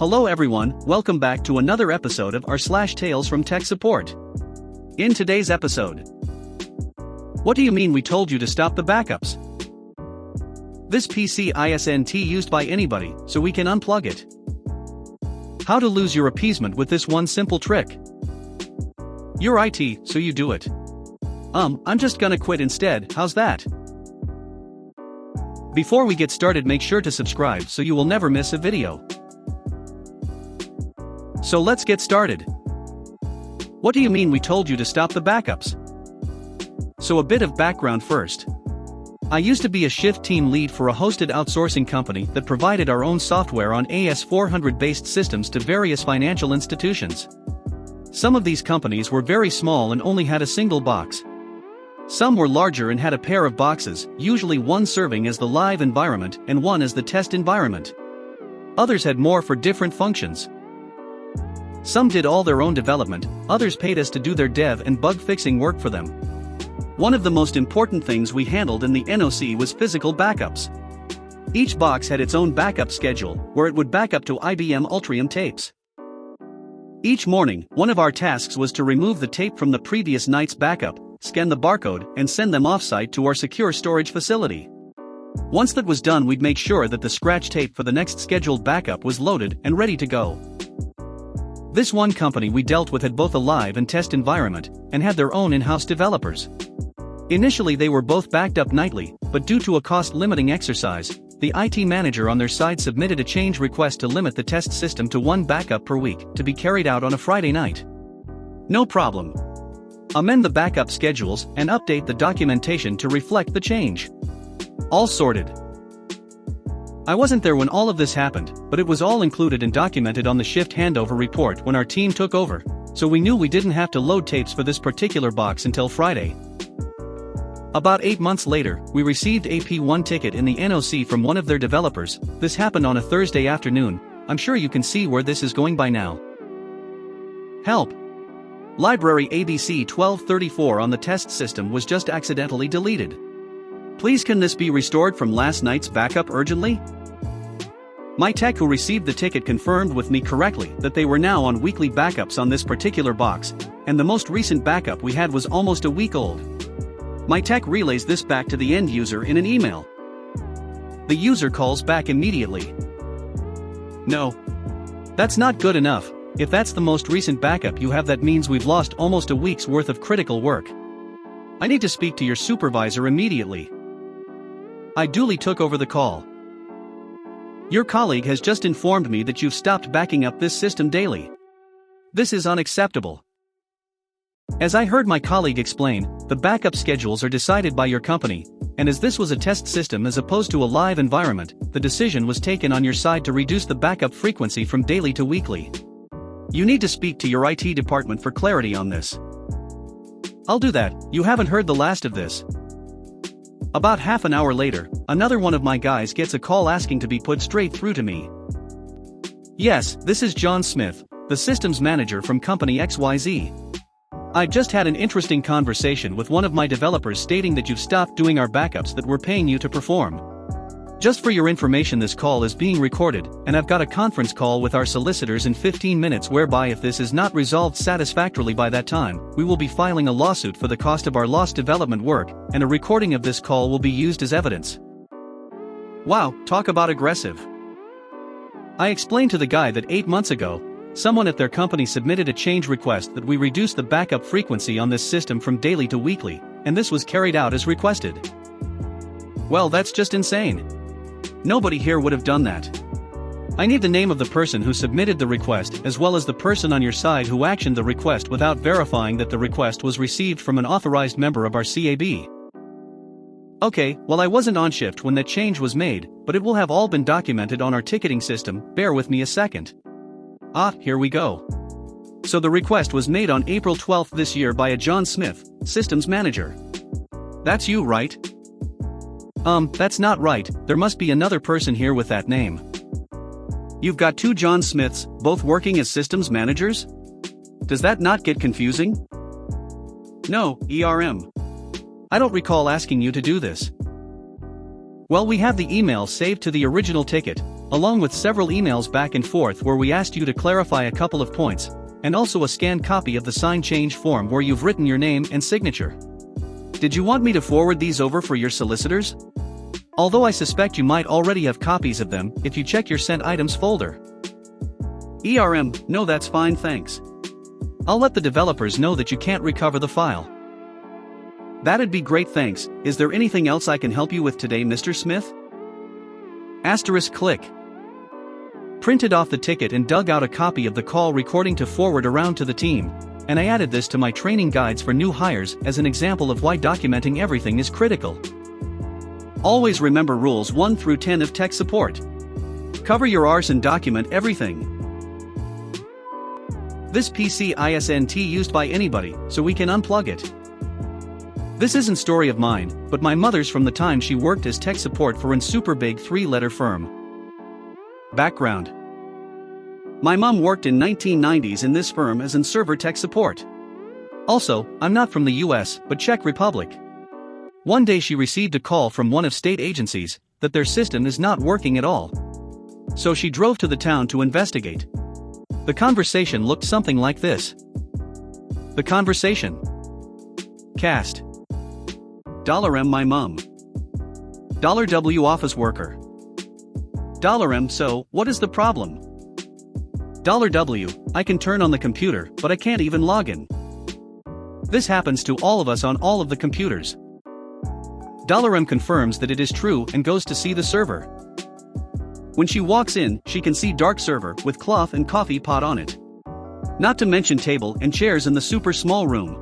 Hello everyone, welcome back to another episode of our/Tales from Tech Support. In today's episode, what do you mean we told you to stop the backups? This PC isn't used by anybody, so we can unplug it. How to lose your appeasement with this one simple trick. You're IT, so you do it. I'm just gonna quit instead, how's that? Before we get started, make sure to subscribe so you will never miss a video. So let's get started. What do you mean we told you to stop the backups? So a bit of background first. I used to be a shift team lead for a hosted outsourcing company that provided our own software on AS400 based systems to various financial institutions. Some of these companies were very small and only had a single box. Some were larger and had a pair of boxes, usually one serving as the live environment and one as the test environment. Others had more for different functions. Some did all their own development, others paid us to do their dev and bug fixing work for them. One of the most important things we handled in the NOC was physical backups. Each box had its own backup schedule, where it would back up to IBM Ultrium tapes. Each morning, one of our tasks was to remove the tape from the previous night's backup, scan the barcode, and send them off-site to our secure storage facility. Once that was done, we'd make sure that the scratch tape for the next scheduled backup was loaded and ready to go. This one company we dealt with had both a live and test environment, and had their own in-house developers. Initially they were both backed up nightly, but due to a cost-limiting exercise, the IT manager on their side submitted a change request to limit the test system to one backup per week, to be carried out on a Friday night. No problem. Amend the backup schedules and update the documentation to reflect the change. All sorted. I wasn't there when all of this happened, but it was all included and documented on the shift handover report when our team took over, so we knew we didn't have to load tapes for this particular box until Friday. About 8 months later, we received a P1 ticket in the NOC from one of their developers. This happened on a Thursday afternoon. I'm sure you can see where this is going by now. Help! Library ABC 1234 on the test system was just accidentally deleted. Please, can this be restored from last night's backup urgently? My tech who received the ticket confirmed with me correctly that they were now on weekly backups on this particular box, and the most recent backup we had was almost a week old. My tech relays this back to the end user in an email. The user calls back immediately. No. That's not good enough. If that's the most recent backup you have, that means we've lost almost a week's worth of critical work. I need to speak to your supervisor immediately. I duly took over the call. Your colleague has just informed me that you've stopped backing up this system daily. This is unacceptable. As I heard my colleague explain, the backup schedules are decided by your company, and as this was a test system as opposed to a live environment, the decision was taken on your side to reduce the backup frequency from daily to weekly. You need to speak to your IT department for clarity on this. I'll do that. You haven't heard the last of this. About half an hour later, another one of my guys gets a call asking to be put straight through to me. Yes, this is John Smith, the systems manager from company XYZ. I just had an interesting conversation with one of my developers stating that you've stopped doing our backups that we're paying you to perform. Just for your information, this call is being recorded, and I've got a conference call with our solicitors in 15 minutes whereby if this is not resolved satisfactorily by that time, we will be filing a lawsuit for the cost of our lost development work, and a recording of this call will be used as evidence. Wow, talk about aggressive. I explained to the guy that 8 months ago, someone at their company submitted a change request that we reduce the backup frequency on this system from daily to weekly, and this was carried out as requested. Well, that's just insane. Nobody here would have done that. I need the name of the person who submitted the request as well as the person on your side who actioned the request without verifying that the request was received from an authorized member of our CAB. Okay, well, I wasn't on shift when that change was made, but it will have all been documented on our ticketing system. Bear with me a second. Here we go. So the request was made on April 12th this year by a John Smith, systems manager. That's you, right? That's not right. There must be another person here with that name. You've got two John Smiths, both working as systems managers? Does that not get confusing? No, I don't recall asking you to do this. Well, we have the email saved to the original ticket. along with several emails back and forth where we asked you to clarify a couple of points, and also a scanned copy of the sign change form where you've written your name and signature. Did you want me to forward these over for your solicitors? Although I suspect you might already have copies of them if you check your sent items folder. No, that's fine, thanks. I'll let the developers know that you can't recover the file. That'd be great, thanks. Is there anything else I can help you with today, Mr. Smith? Click. Printed off the ticket and dug out a copy of the call recording to forward around to the team, and I added this to my training guides for new hires as an example of why documenting everything is critical. Always remember rules 1 through 10 of tech support. Cover your arse and document everything. This PC isn't used by anybody, so we can unplug it. This isn't story of mine, but my mother's from the time she worked as tech support for an super big 3-letter firm. Background. My mom worked in 1990s in this firm as in server tech support. Also, I'm not from the US, but Czech Republic. One day she received a call from one of state agencies that their system is not working at all. So she drove to the town to investigate. The conversation looked something like this. The conversation. Cast. $M my mum. $W office worker. $M so, what is the problem? $W, I can turn on the computer, but I can't even log in. This happens to all of us on all of the computers. $M confirms that it is true and goes to see the server. When she walks in, she can see dark server with cloth and coffee pot on it. Not to mention table and chairs in the super small room.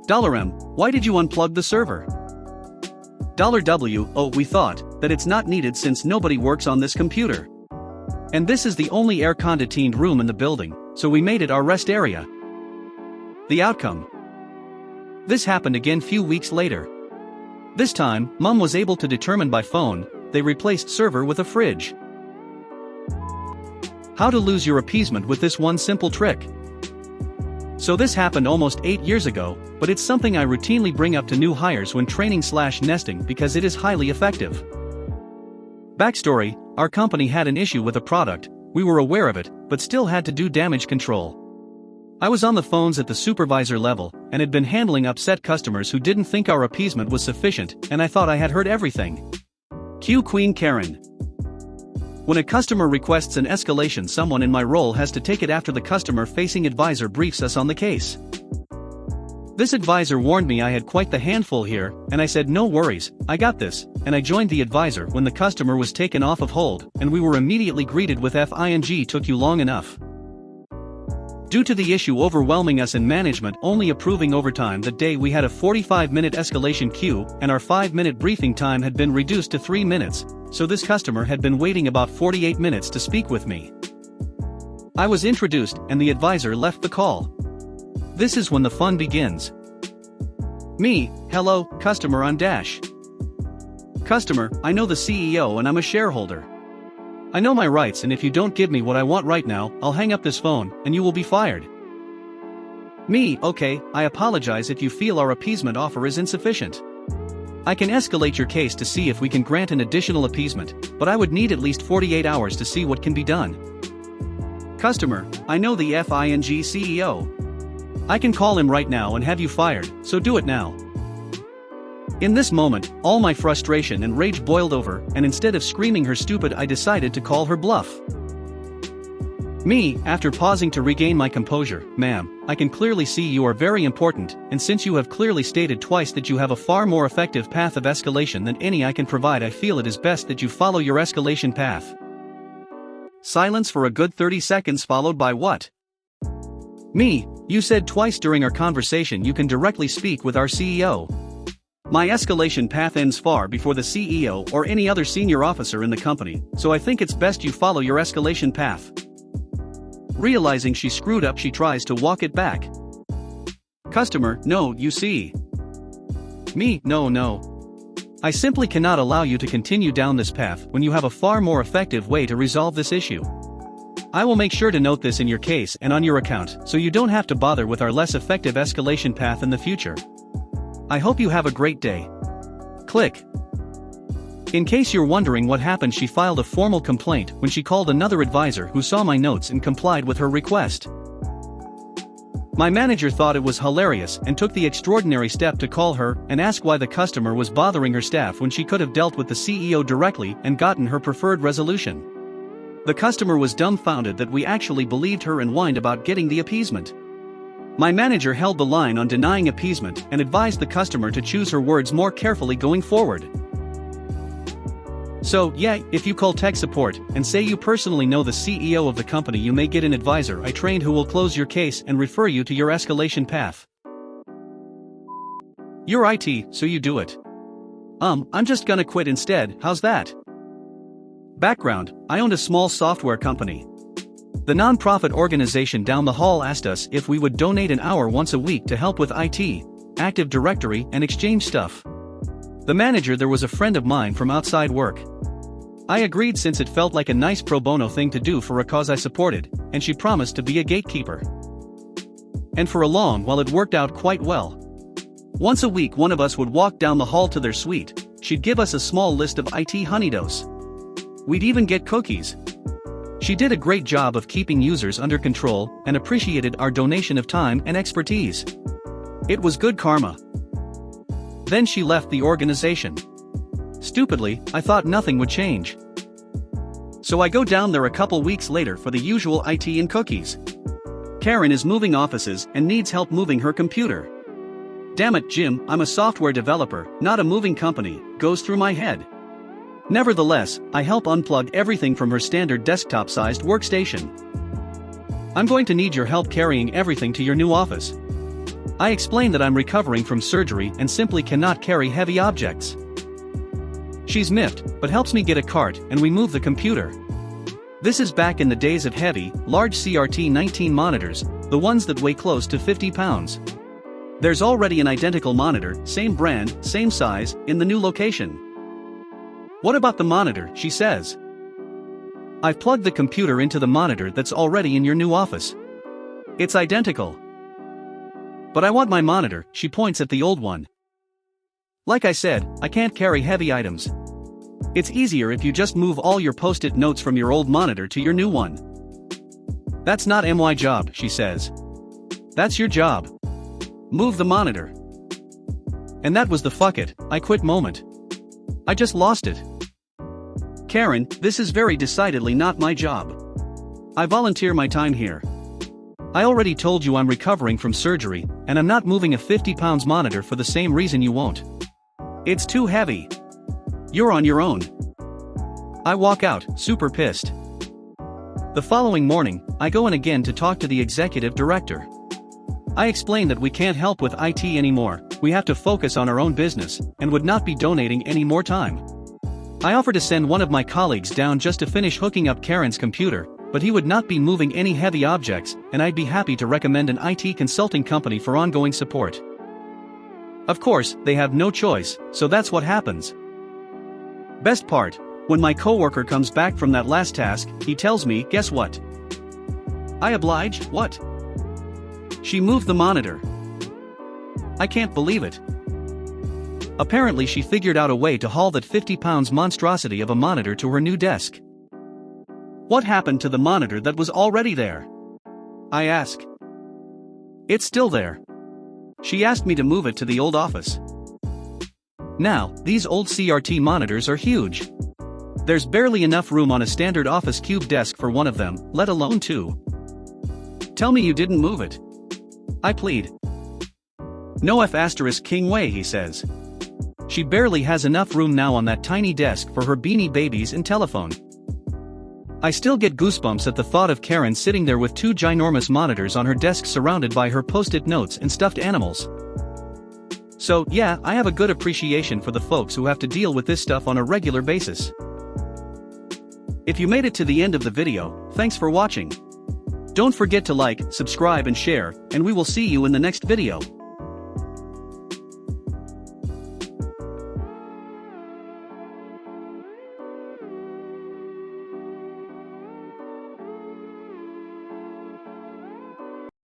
$M, why did you unplug the server? $W, oh, we thought that it's not needed since nobody works on this computer. And this is the only air-conditioned room in the building, so we made it our rest area. The outcome. This happened again few weeks later. This time, Mum was able to determine by phone, they replaced server with a fridge. How to lose your appeasement with this one simple trick. So this happened almost 8 years ago, but it's something I routinely bring up to new hires when training/nesting because it is highly effective. Backstory, our company had an issue with a product, we were aware of it, but still had to do damage control. I was on the phones at the supervisor level, and had been handling upset customers who didn't think our appeasement was sufficient, and I thought I had heard everything. Cue Queen Karen. When a customer requests an escalation, someone in my role has to take it after the customer-facing advisor briefs us on the case. This advisor warned me I had quite the handful here, and I said no worries, I got this, and I joined the advisor when the customer was taken off of hold, and we were immediately greeted with "FING took you long enough." Due to the issue overwhelming us and management only approving overtime that day, we had a 45-minute escalation queue, and our 5-minute briefing time had been reduced to 3 minutes, so this customer had been waiting about 48 minutes to speak with me. I was introduced, and the advisor left the call. This is when the fun begins. Me, hello, customer on dash. Customer, I know the CEO and I'm a shareholder. I know my rights, and if you don't give me what I want right now, I'll hang up this phone, and you will be fired. Me, okay, I apologize if you feel our appeasement offer is insufficient. I can escalate your case to see if we can grant an additional appeasement, but I would need at least 48 hours to see what can be done. Customer, I know the FING CEO. I can call him right now and have you fired, so do it now. In this moment, all my frustration and rage boiled over, and instead of screaming her stupid, I decided to call her bluff. Me, after pausing to regain my composure, ma'am, I can clearly see you are very important, and since you have clearly stated twice that you have a far more effective path of escalation than any I can provide, I feel it is best that you follow your escalation path. Silence for a good 30 seconds followed by what? Me, you said twice during our conversation you can directly speak with our CEO. My escalation path ends far before the CEO or any other senior officer in the company, so I think it's best you follow your escalation path. Realizing she screwed up, she tries to walk it back. Customer, no, you see. Me, no. I simply cannot allow you to continue down this path when you have a far more effective way to resolve this issue. I will make sure to note this in your case and on your account so you don't have to bother with our less effective escalation path in the future. I hope you have a great day. Click. In case you're wondering what happened, she filed a formal complaint when she called another advisor who saw my notes and complied with her request. My manager thought it was hilarious and took the extraordinary step to call her and ask why the customer was bothering her staff when she could have dealt with the CEO directly and gotten her preferred resolution. The customer was dumbfounded that we actually believed her and whined about getting the appeasement. My manager held the line on denying appeasement and advised the customer to choose her words more carefully going forward. So, yeah, if you call tech support and say you personally know the CEO of the company, you may get an advisor I trained who will close your case and refer you to your escalation path. You're IT, so you do it. I'm just gonna quit instead, how's that? Background: I owned a small software company. The non-profit organization down the hall asked us if we would donate an hour once a week to help with IT, Active Directory, and Exchange stuff. The manager there was a friend of mine from outside work. I agreed since it felt like a nice pro bono thing to do for a cause I supported, and she promised to be a gatekeeper. And for a long while it worked out quite well. Once a week one of us would walk down the hall to their suite, she'd give us a small list of IT honeydews. We'd even get cookies. She did a great job of keeping users under control and appreciated our donation of time and expertise. It was good karma. Then she left the organization. Stupidly, I thought nothing would change. So I go down there a couple weeks later for the usual IT and cookies. Karen is moving offices and needs help moving her computer. Damn it, Jim, I'm a software developer, not a moving company, goes through my head. Nevertheless, I help unplug everything from her standard desktop-sized workstation. I'm going to need your help carrying everything to your new office. I explain that I'm recovering from surgery and simply cannot carry heavy objects. She's miffed, but helps me get a cart and we move the computer. This is back in the days of heavy, large CRT 19 monitors, the ones that weigh close to 50 pounds. There's already an identical monitor, same brand, same size, in the new location. What about the monitor, she says. I've plugged the computer into the monitor that's already in your new office. It's identical. But I want my monitor, she points at the old one. Like I said, I can't carry heavy items. It's easier if you just move all your post-it notes from your old monitor to your new one. That's not my job, she says. That's your job. Move the monitor. And that was the fuck it, I quit moment. I just lost it. Karen, this is very decidedly not my job. I volunteer my time here. I already told you I'm recovering from surgery, and I'm not moving a 50 pounds monitor for the same reason you won't. It's too heavy. You're on your own. I walk out, super pissed. The following morning, I go in again to talk to the executive director. I explain that we can't help with IT anymore, we have to focus on our own business, and would not be donating any more time. I offer to send one of my colleagues down just to finish hooking up Karen's computer, but he would not be moving any heavy objects, and I'd be happy to recommend an IT consulting company for ongoing support. Of course, they have no choice, so that's what happens. Best part, when my coworker comes back from that last task, he tells me, guess what? I oblige, what? She moved the monitor. I can't believe it. Apparently she figured out a way to haul that 50 pounds monstrosity of a monitor to her new desk. What happened to the monitor that was already there? I ask. It's still there. She asked me to move it to the old office. Now, these old CRT monitors are huge. There's barely enough room on a standard office cube desk for one of them, let alone two. Tell me you didn't move it. I plead. No king way, he says. She barely has enough room now on that tiny desk for her beanie babies and telephone. I still get goosebumps at the thought of Karen sitting there with two ginormous monitors on her desk surrounded by her post-it notes and stuffed animals. So, yeah, I have a good appreciation for the folks who have to deal with this stuff on a regular basis. If you made it to the end of the video, thanks for watching. Don't forget to like, subscribe and share, and we will see you in the next video.